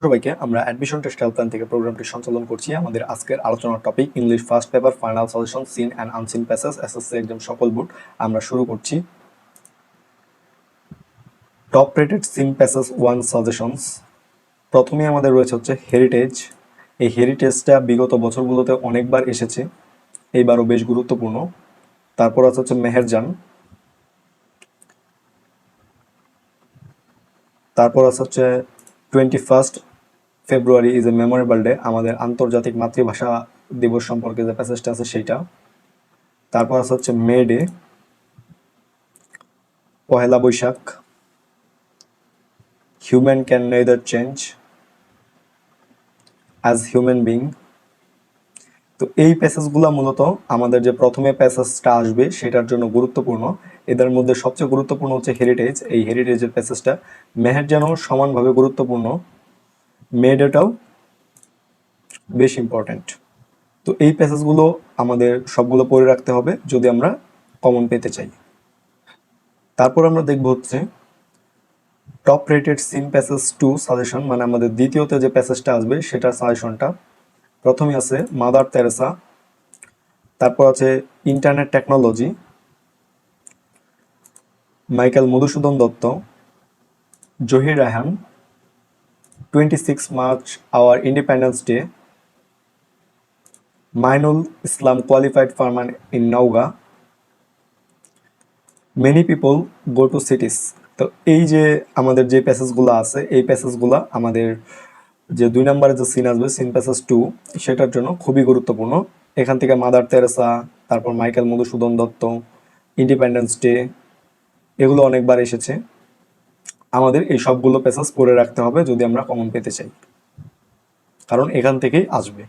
সবাইকে আমরা admission test helpline থেকে প্রোগ্রামটি সঞ্চালন করছি। আমাদের আজকের আলোচনার topic English first paper final solution seen and unseen passage SSC exam সকল বোর্ড। আমরা শুরু করছি। Top rated seen passage 1 suggestions. প্রথমে আমাদের রয়েছে হচ্ছে হেরিটেজ। এই হেরিটেজটা বিগত বছরগুলোতে অনেকবার এসেছে, এইবারও বেশ গুরুত্বপূর্ণ। তারপর আছে হচ্ছে মেহেরজান। তারপর আছে হচ্ছে 21 February is a memorable day, আমাদের আন্তর্জাতিক মাতৃভাষা দিবস সম্পর্কে যে প্যাসেজটা আছে সেইটা। তারপর আছে হচ্ছে May Day, Pohela Boishakh, human can neither change as human being. তো এই প্যাসেজগুলো মূলত আমাদের যে প্রথমে প্যাসেজটা আসবে সেটার জন্য গুরুত্বপূর্ণ। এদের মধ্যে সবচেয়ে গুরুত্বপূর্ণ হচ্ছে হেরিটেজ। এই হেরিটেজের প্যাসেজটা মেহেরজানও সমানভাবে গুরুত্বপূর্ণ, মে ডেটাও বেশ ইম্পর্ট্যান্ট। তো এই প্যাসেজগুলো আমাদের সবগুলো পড়ে রাখতে হবে যদি আমরা কমন পেতে চাই। তারপর আমরা দেখব হচ্ছে top rated seen passage 2 suggestion, মানে আমাদের দ্বিতীয়তে যে প্যাসেজটা আসবে সেটার সাজেশনটা। প্রথমে আছে মাদার তেরেসা, তারপর আছে internet technology, Michael Madhusudan Dutta, Zahir Raihan, 26 March our independence day, Mainul Islam qualified farmer in Naogaon, many people go to cities. তো এই যে আমাদের যে প্যাসেজগুলো আছে এই প্যাসেজগুলো আমাদের যে 2 নম্বরে যে সিন আসবে সিন প্যাসেজ 2 সেটার জন্য খুবই গুরুত্বপূর্ণ। এখান থেকে মাদার তেরেসা, তারপর Michael Madhusudan Dutta, independence day, এগুলো অনেকবার এসেছে। আমাদের এই সবগুলো প্যাসেজ পড়ে রাখতে হবে যদি আমরা কমন পেতে চাই, কারণ এখান থেকেই আসবে।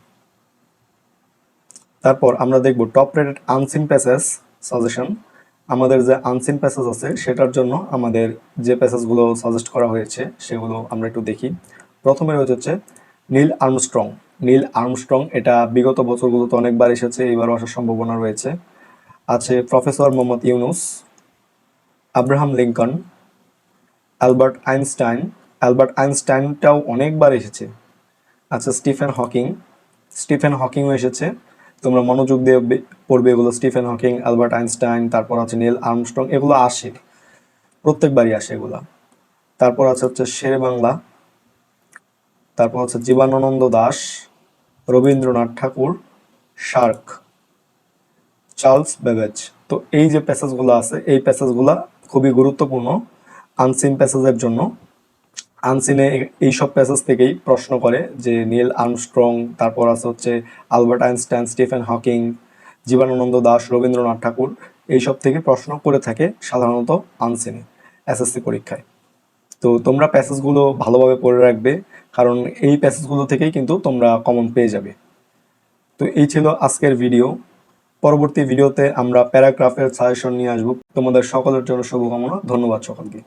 তারপর আমরা দেখব top rated unseen passage suggestion. আমাদের যে আনসিন প্যাসেজ আছে সেটার জন্য আমাদের যে প্যাসেজগুলো সাজেস্ট করা হয়েছে সেগুলো আমরা একটু দেখি। প্রথমে হচ্ছে নীল আর্মস্ট্রং। নীল আর্মস্ট্রং এটা বিগত বছরগুলোতে অনেকবার এসেছে, এবারও আসার সম্ভাবনা রয়েছে। আছে professor Mohammad Yunus, Abraham Lincoln, Albert Einstein. Albert আইনস্টাইনটাও অনেকবার এসেছে। আচ্ছা স্টিফেন হকিং, স্টিফেন হকিংও এসেছে। তোমরা মনোযোগ দিয়ে পড়বে এগুলো। স্টিফেন হকিং, অ্যালবার্ট আইনস্টাইন, তারপর আছে নীল আর্মস্ট্রং, এগুলো আসে, প্রত্যেকবারই আসে এগুলা। তারপর আছে হচ্ছে শেরে বাংলা, তারপর হচ্ছে জীবনানন্দ দাশ, রবীন্দ্রনাথ ঠাকুর, শার্ক, চার্লস বেবেজ। তো এই যে প্যাসেজগুলো আছে এই প্যাসেজগুলো খুবই গুরুত্বপূর্ণ আনসিন প্যাসেজের জন্য। আনসিনে এইসব প্যাসেজ থেকেই প্রশ্ন করে যে নীল আর্মস্ট্রং, তারপর আছে হচ্ছে Albert Einstein, Stephen Hawking, Jibanananda Das, Rabindranath Tagore, এইসব থেকে প্রশ্ন করে থাকে সাধারণত আনসিনে এসএসসি পরীক্ষায়। তো তোমরা প্যাসেজগুলো ভালোভাবে পড়ে রাখবে, কারণ এই প্যাসেজগুলো থেকেই কিন্তু তোমরা কমন পেয়ে যাবে। তো এই ছিল আজকের ভিডিও। পরবর্তী ভিডিওতে আমরা প্যারাগ্রাফের সাজেশন নিয়ে আসবো। তোমাদের সকলের জন্য শুভকামনা। ধন্যবাদ সকলকে।